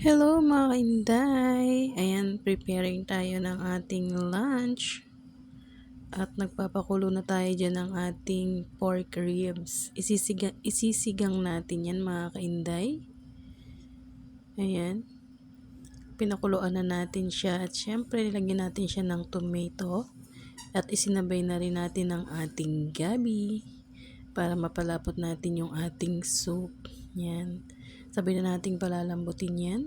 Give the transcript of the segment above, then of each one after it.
Hello mga kainday! Ayan, preparing tayo ng ating lunch. At nagpapakulo na tayo dyan ng ating pork ribs. Isisigang natin yan mga kainday. Ayan, pinakuluan na natin siya. At syempre, nilagyan natin siya ng tomato. At isinabay na rin natin ng ating gabi para mapalapot natin yung ating soup. Yan. Sabay na nating palalambutin yan.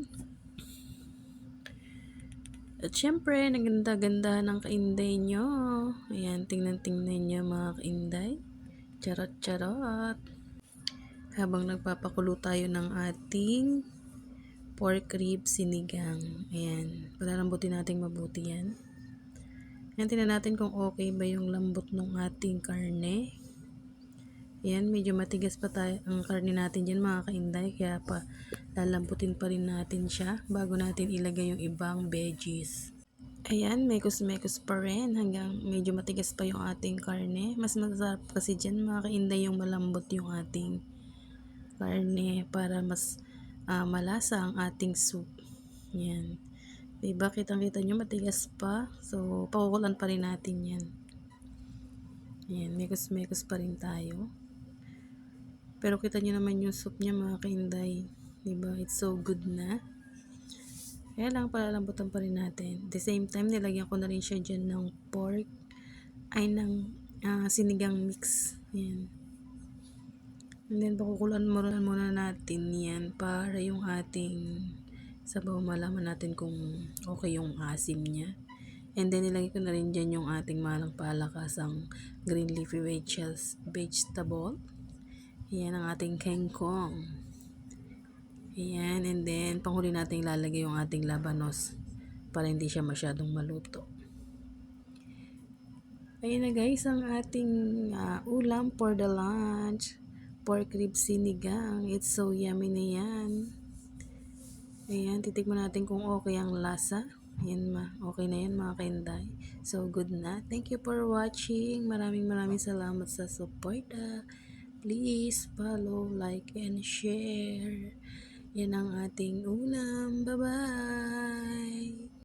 At syempre, naganda-ganda ng kainday nyo. Ayan, tingnan-tingnan nyo mga kainday. Charot-charot. Habang nagpapakulo tayo ng ating pork rib sinigang. Ayan, palalambutin natin mabuti yan. Ayan, tingnan natin kung okay ba yung lambot ng ating karne. Ayan, medyo matigas pa tayo ang karne natin dyan mga kainday. Kaya pa lalambutin pa rin natin siya bago natin ilagay yung ibang veggies. Ayan, mekos-mekos pa rin hanggang medyo matigas pa yung ating karne. Mas masarap kasi dyan mga kainday yung malambot yung ating karne para mas malasa ang ating soup. Yan. Diba, kitang-kita nyo matigas pa. So, pakukulan pa rin natin yan. Ayan, mekos-mekos pa rin tayo. Pero kita nyo naman yung soup niya mga kainday. Diba, it's so good na. Kaya lang palalambutan pa rin natin. At the same time, nilagyan ko na rin siya dyan ng pork. Ay, ng sinigang mix. Yan. And then, pakukulan muna natin yan para yung ating sabaw malaman natin kung okay yung asim niya. And then, nilagay ko na rin dyan yung ating malang palakasang green leafy vegetable. Yan ang ating kangkong. Ayan, and then panghuli natin ilalagay yung ating labanos para hindi siya masyadong maluto. Ayan na guys, ang ating ulam for the lunch. Pork rib sinigang. It's so yummy na yan. Ayan, titikman natin kung okay ang lasa. Ayan okay na yan mga kainday. So good na. Thank you for watching. Maraming salamat sa support. Please follow, like, and share. Yan ang ating ulam. Bye-bye!